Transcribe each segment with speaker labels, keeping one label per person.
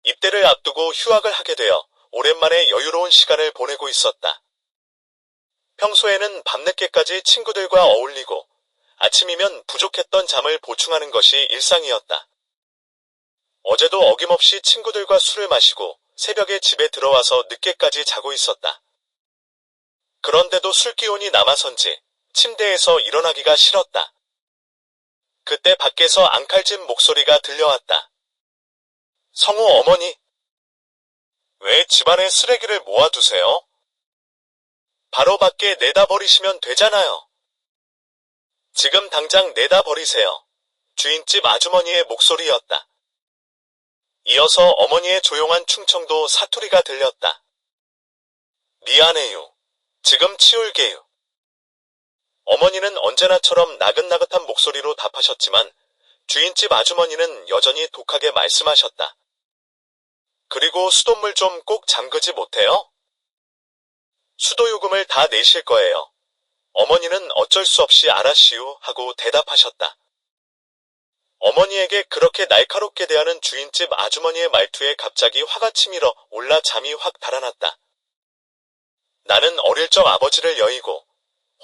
Speaker 1: 입대를 앞두고 휴학을 하게 되어 오랜만에 여유로운 시간을 보내고 있었다. 평소에는 밤늦게까지 친구들과 어울리고 아침이면 부족했던 잠을 보충하는 것이 일상이었다. 어제도 어김없이 친구들과 술을 마시고 새벽에 집에 들어와서 늦게까지 자고 있었다. 그런데도 술기운이 남아선지 침대에서 일어나기가 싫었다. 그때 밖에서 앙칼진 목소리가 들려왔다. 성우 어머니, 왜 집안에 쓰레기를 모아두세요? 바로 밖에 내다 버리시면 되잖아요. 지금 당장 내다 버리세요. 주인집 아주머니의 목소리였다. 이어서 어머니의 조용한 충청도 사투리가 들렸다. 미안해요. 지금 치울게요. 어머니는 언제나처럼 나긋나긋한 목소리로 답하셨지만 주인집 아주머니는 여전히 독하게 말씀하셨다. 그리고 수돗물 좀 꼭 잠그지 못해요? 수도요금을 다 내실 거예요. 어머니는 어쩔 수 없이 알았시오 하고 대답하셨다. 어머니에게 그렇게 날카롭게 대하는 주인집 아주머니의 말투에 갑자기 화가 치밀어 올라 잠이 확 달아났다. 나는 어릴 적 아버지를 여의고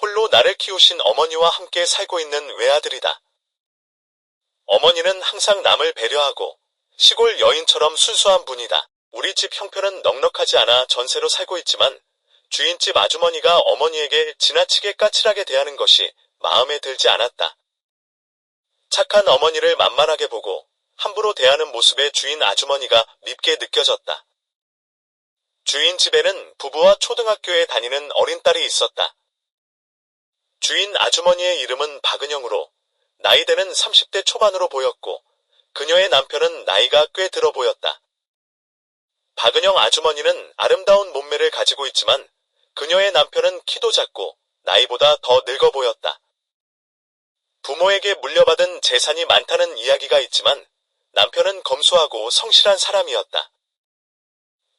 Speaker 1: 홀로 나를 키우신 어머니와 함께 살고 있는 외아들이다. 어머니는 항상 남을 배려하고 시골 여인처럼 순수한 분이다. 우리 집 형편은 넉넉하지 않아 전세로 살고 있지만 주인집 아주머니가 어머니에게 지나치게 까칠하게 대하는 것이 마음에 들지 않았다. 착한 어머니를 만만하게 보고 함부로 대하는 모습에 주인 아주머니가 밉게 느껴졌다. 주인 집에는 부부와 초등학교에 다니는 어린 딸이 있었다. 주인 아주머니의 이름은 박은영으로 나이대는 30대 초반으로 보였고 그녀의 남편은 나이가 꽤 들어 보였다. 박은영 아주머니는 아름다운 몸매를 가지고 있지만 그녀의 남편은 키도 작고 나이보다 더 늙어 보였다. 부모에게 물려받은 재산이 많다는 이야기가 있지만 남편은 검소하고 성실한 사람이었다.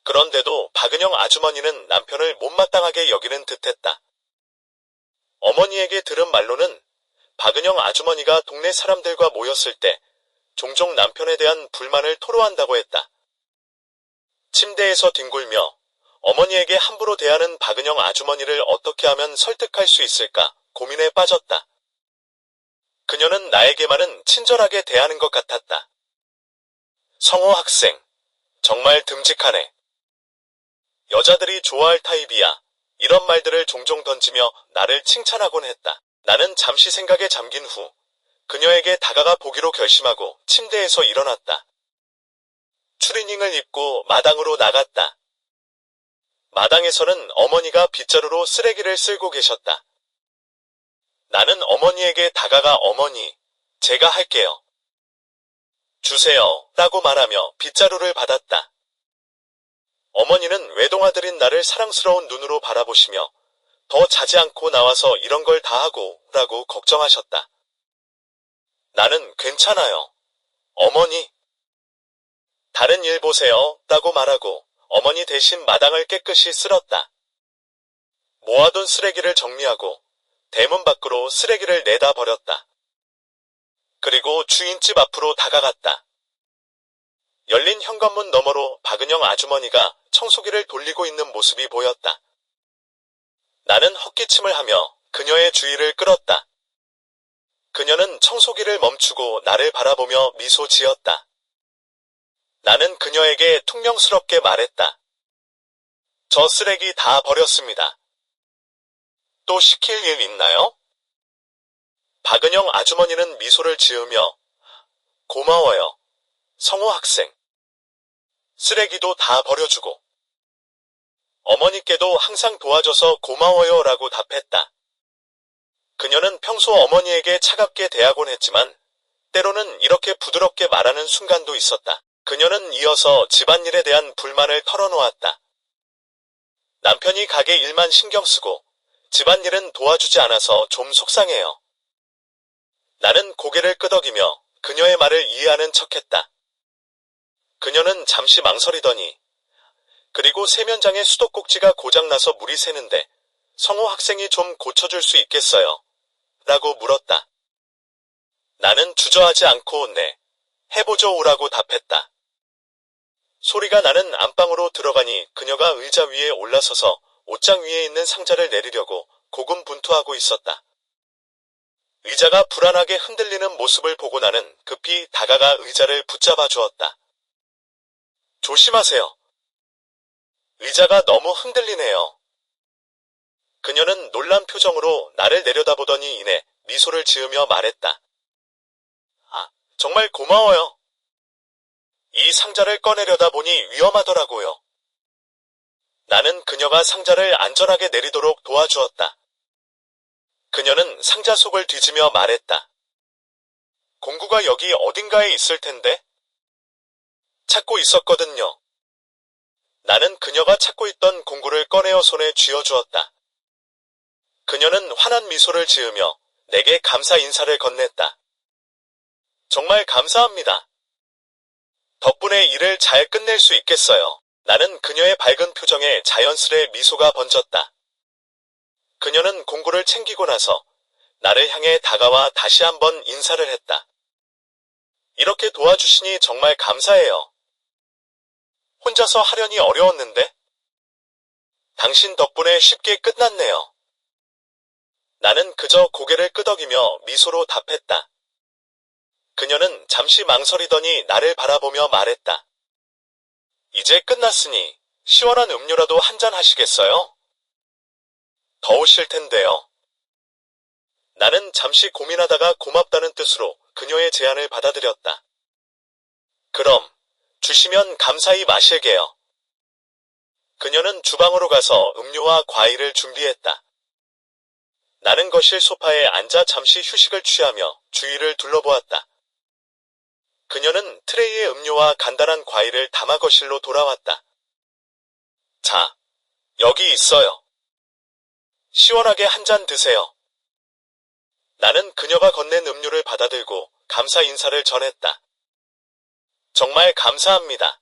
Speaker 1: 그런데도 박은영 아주머니는 남편을 못마땅하게 여기는 듯했다. 어머니에게 들은 말로는 박은영 아주머니가 동네 사람들과 모였을 때 종종 남편에 대한 불만을 토로한다고 했다. 침대에서 뒹굴며 어머니에게 함부로 대하는 박은영 아주머니를 어떻게 하면 설득할 수 있을까 고민에 빠졌다. 그녀는 나에게만은 친절하게 대하는 것 같았다. 성호 학생, 정말 듬직하네. 여자들이 좋아할 타입이야. 이런 말들을 종종 던지며 나를 칭찬하곤 했다. 나는 잠시 생각에 잠긴 후 그녀에게 다가가 보기로 결심하고 침대에서 일어났다. 추리닝을 입고 마당으로 나갔다. 마당에서는 어머니가 빗자루로 쓰레기를 쓸고 계셨다. 나는 어머니에게 다가가 어머니, 제가 할게요. 주세요 라고 말하며 빗자루를 받았다. 어머니는 외동아들인 나를 사랑스러운 눈으로 바라보시며 더 자지 않고 나와서 이런 걸 다 하고 라고 걱정하셨다. 나는 괜찮아요. 어머니. 다른 일 보세요 라고 말하고 어머니 대신 마당을 깨끗이 쓸었다. 모아둔 쓰레기를 정리하고 대문 밖으로 쓰레기를 내다 버렸다. 그리고 주인집 앞으로 다가갔다. 열린 현관문 너머로 박은영 아주머니가 청소기를 돌리고 있는 모습이 보였다. 나는 헛기침을 하며 그녀의 주의를 끌었다. 그녀는 청소기를 멈추고 나를 바라보며 미소 지었다. 나는 그녀에게 퉁명스럽게 말했다. 저 쓰레기 다 버렸습니다. 또 시킬 일 있나요? 박은영 아주머니는 미소를 지으며 고마워요. 성호 학생. 쓰레기도 다 버려주고. 어머니께도 항상 도와줘서 고마워요 라고 답했다. 그녀는 평소 어머니에게 차갑게 대하곤 했지만 때로는 이렇게 부드럽게 말하는 순간도 있었다. 그녀는 이어서 집안일에 대한 불만을 털어놓았다. 남편이 가게 일만 신경 쓰고 집안일은 도와주지 않아서 좀 속상해요. 나는 고개를 끄덕이며 그녀의 말을 이해하는 척했다. 그녀는 잠시 망설이더니 그리고 세면장의 수도꼭지가 고장나서 물이 새는데 성호 학생이 좀 고쳐줄 수 있겠어요? 라고 물었다. 나는 주저하지 않고 네, 해보죠 라고 답했다. 소리가 나는 안방으로 들어가니 그녀가 의자 위에 올라서서 옷장 위에 있는 상자를 내리려고 고군분투하고 있었다. 의자가 불안하게 흔들리는 모습을 보고 나는 급히 다가가 의자를 붙잡아 주었다. 조심하세요. 의자가 너무 흔들리네요. 그녀는 놀란 표정으로 나를 내려다보더니 이내 미소를 지으며 말했다. 아, 정말 고마워요. 이 상자를 꺼내려다 보니 위험하더라고요. 나는 그녀가 상자를 안전하게 내리도록 도와주었다. 그녀는 상자 속을 뒤지며 말했다. 공구가 여기 어딘가에 있을 텐데? 찾고 있었거든요. 나는 그녀가 찾고 있던 공구를 꺼내어 손에 쥐어주었다. 그녀는 환한 미소를 지으며 내게 감사 인사를 건넸다. 정말 감사합니다. 덕분에 일을 잘 끝낼 수 있겠어요. 나는 그녀의 밝은 표정에 자연스레 미소가 번졌다. 그녀는 공구를 챙기고 나서 나를 향해 다가와 다시 한번 인사를 했다. 이렇게 도와주시니 정말 감사해요. 혼자서 하려니 어려웠는데? 당신 덕분에 쉽게 끝났네요. 나는 그저 고개를 끄덕이며 미소로 답했다. 그녀는 잠시 망설이더니 나를 바라보며 말했다. 이제 끝났으니 시원한 음료라도 한잔 하시겠어요? 더우실 텐데요. 나는 잠시 고민하다가 고맙다는 뜻으로 그녀의 제안을 받아들였다. 그럼 주시면 감사히 마실게요. 그녀는 주방으로 가서 음료와 과일을 준비했다. 나는 거실 소파에 앉아 잠시 휴식을 취하며 주위를 둘러보았다. 그녀는 트레이에 음료와 간단한 과일을 담아 거실로 돌아왔다. 자, 여기 있어요. 시원하게 한 잔 드세요. 나는 그녀가 건넨 음료를 받아들고 감사 인사를 전했다. 정말 감사합니다.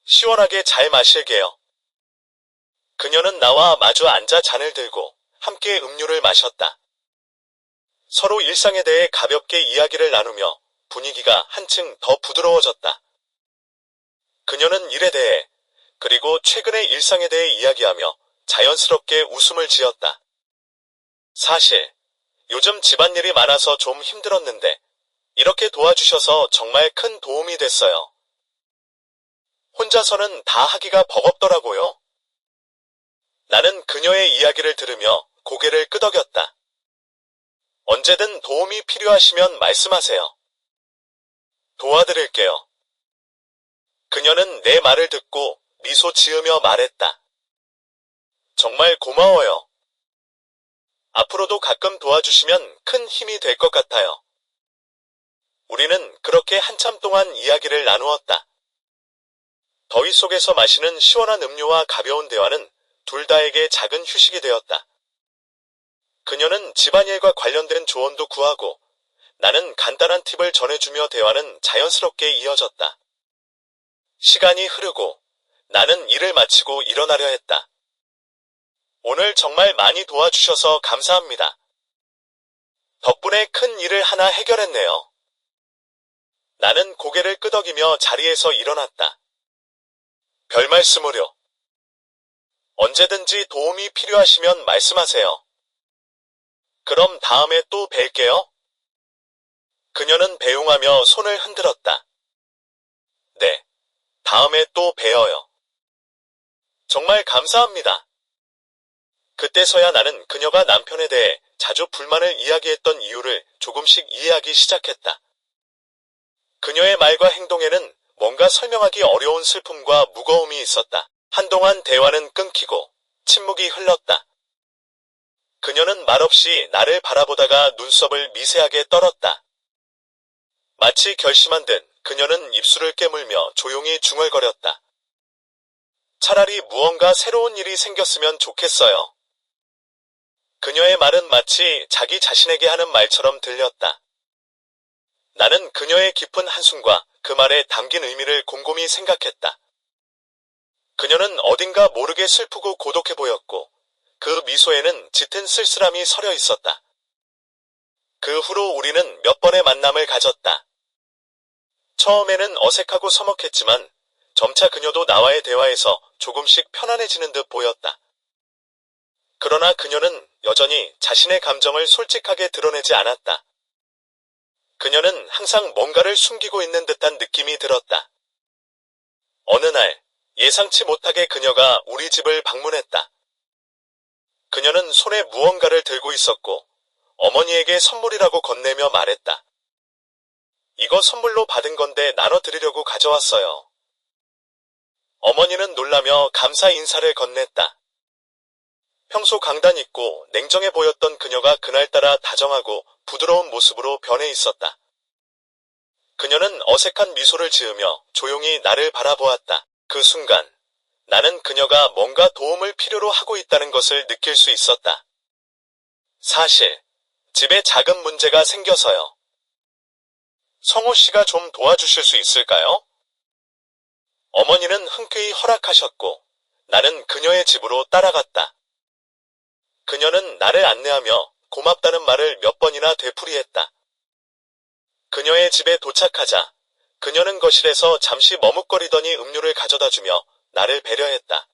Speaker 1: 시원하게 잘 마실게요. 그녀는 나와 마주 앉아 잔을 들고 함께 음료를 마셨다. 서로 일상에 대해 가볍게 이야기를 나누며 분위기가 한층 더 부드러워졌다. 그녀는 일에 대해 그리고 최근의 일상에 대해 이야기하며 자연스럽게 웃음을 지었다. 사실 요즘 집안일이 많아서 좀 힘들었는데 이렇게 도와주셔서 정말 큰 도움이 됐어요. 혼자서는 다 하기가 버겁더라고요. 나는 그녀의 이야기를 들으며 고개를 끄덕였다. 언제든 도움이 필요하시면 말씀하세요. 도와드릴게요. 그녀는 내 말을 듣고 미소 지으며 말했다. 정말 고마워요. 앞으로도 가끔 도와주시면 큰 힘이 될 것 같아요. 우리는 그렇게 한참 동안 이야기를 나누었다. 더위 속에서 마시는 시원한 음료와 가벼운 대화는 둘 다에게 작은 휴식이 되었다. 그녀는 집안일과 관련된 조언도 구하고 나는 간단한 팁을 전해주며 대화는 자연스럽게 이어졌다. 시간이 흐르고 나는 일을 마치고 일어나려 했다. 오늘 정말 많이 도와주셔서 감사합니다. 덕분에 큰 일을 하나 해결했네요. 나는 고개를 끄덕이며 자리에서 일어났다. 별 말씀을요. 언제든지 도움이 필요하시면 말씀하세요. 그럼 다음에 또 뵐게요. 그녀는 배웅하며 손을 흔들었다. 네, 다음에 또 봬요. 정말 감사합니다. 그때서야 나는 그녀가 남편에 대해 자주 불만을 이야기했던 이유를 조금씩 이해하기 시작했다. 그녀의 말과 행동에는 뭔가 설명하기 어려운 슬픔과 무거움이 있었다. 한동안 대화는 끊기고 침묵이 흘렀다. 그녀는 말없이 나를 바라보다가 눈썹을 미세하게 떨었다. 마치 결심한 듯 그녀는 입술을 깨물며 조용히 중얼거렸다. 차라리 무언가 새로운 일이 생겼으면 좋겠어요. 그녀의 말은 마치 자기 자신에게 하는 말처럼 들렸다. 나는 그녀의 깊은 한숨과 그 말에 담긴 의미를 곰곰이 생각했다. 그녀는 어딘가 모르게 슬프고 고독해 보였고 그 미소에는 짙은 쓸쓸함이 서려 있었다. 그 후로 우리는 몇 번의 만남을 가졌다. 처음에는 어색하고 서먹했지만 점차 그녀도 나와의 대화에서 조금씩 편안해지는 듯 보였다. 그러나 그녀는 여전히 자신의 감정을 솔직하게 드러내지 않았다. 그녀는 항상 뭔가를 숨기고 있는 듯한 느낌이 들었다. 어느 날 예상치 못하게 그녀가 우리 집을 방문했다. 그녀는 손에 무언가를 들고 있었고 어머니에게 선물이라고 건네며 말했다. 이거 선물로 받은 건데 나눠드리려고 가져왔어요. 어머니는 놀라며 감사 인사를 건넸다. 평소 강단 있고 냉정해 보였던 그녀가 그날따라 다정하고 부드러운 모습으로 변해 있었다. 그녀는 어색한 미소를 지으며 조용히 나를 바라보았다. 그 순간 나는 그녀가 뭔가 도움을 필요로 하고 있다는 것을 느낄 수 있었다. 사실 집에 작은 문제가 생겨서요. 성호 씨가 좀 도와주실 수 있을까요? 어머니는 흔쾌히 허락하셨고 나는 그녀의 집으로 따라갔다. 그녀는 나를 안내하며 고맙다는 말을 몇 번이나 되풀이했다. 그녀의 집에 도착하자 그녀는 거실에서 잠시 머뭇거리더니 음료를 가져다주며 나를 배려했다.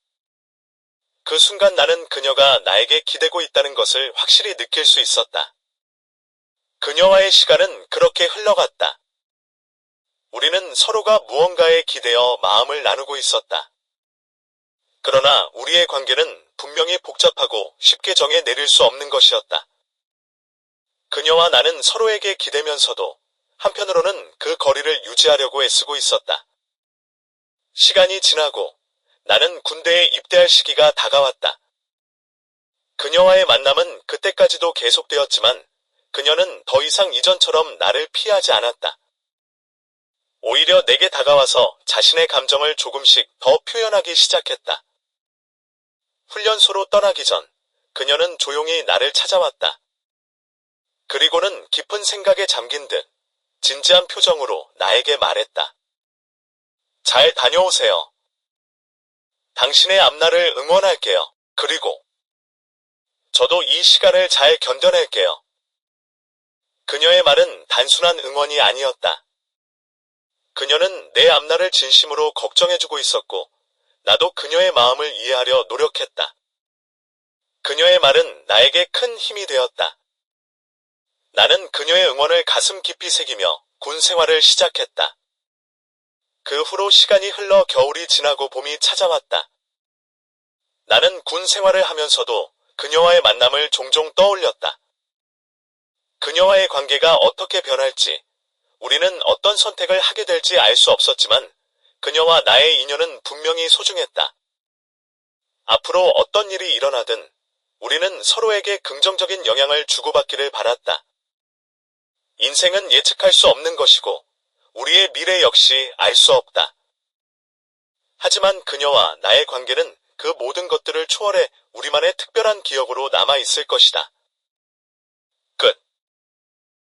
Speaker 1: 그 순간 나는 그녀가 나에게 기대고 있다는 것을 확실히 느낄 수 있었다. 그녀와의 시간은 그렇게 흘러갔다. 우리는 서로가 무언가에 기대어 마음을 나누고 있었다. 그러나 우리의 관계는 분명히 복잡하고 쉽게 정해 내릴 수 없는 것이었다. 그녀와 나는 서로에게 기대면서도 한편으로는 그 거리를 유지하려고 애쓰고 있었다. 시간이 지나고 나는 군대에 입대할 시기가 다가왔다. 그녀와의 만남은 그때까지도 계속되었지만 그녀는 더 이상 이전처럼 나를 피하지 않았다. 오히려 내게 다가와서 자신의 감정을 조금씩 더 표현하기 시작했다. 훈련소로 떠나기 전 그녀는 조용히 나를 찾아왔다. 그리고는 깊은 생각에 잠긴 듯 진지한 표정으로 나에게 말했다. 잘 다녀오세요. 당신의 앞날을 응원할게요. 그리고 저도 이 시간을 잘 견뎌낼게요. 그녀의 말은 단순한 응원이 아니었다. 그녀는 내 앞날을 진심으로 걱정해주고 있었고 나도 그녀의 마음을 이해하려 노력했다. 그녀의 말은 나에게 큰 힘이 되었다. 나는 그녀의 응원을 가슴 깊이 새기며 군 생활을 시작했다. 그 후로 시간이 흘러 겨울이 지나고 봄이 찾아왔다. 나는 군 생활을 하면서도 그녀와의 만남을 종종 떠올렸다. 그녀와의 관계가 어떻게 변할지, 우리는 어떤 선택을 하게 될지 알 수 없었지만 그녀와 나의 인연은 분명히 소중했다. 앞으로 어떤 일이 일어나든 우리는 서로에게 긍정적인 영향을 주고받기를 바랐다. 인생은 예측할 수 없는 것이고 우리의 미래 역시 알 수 없다. 하지만 그녀와 나의 관계는 그 모든 것들을 초월해 우리만의 특별한 기억으로 남아 있을 것이다.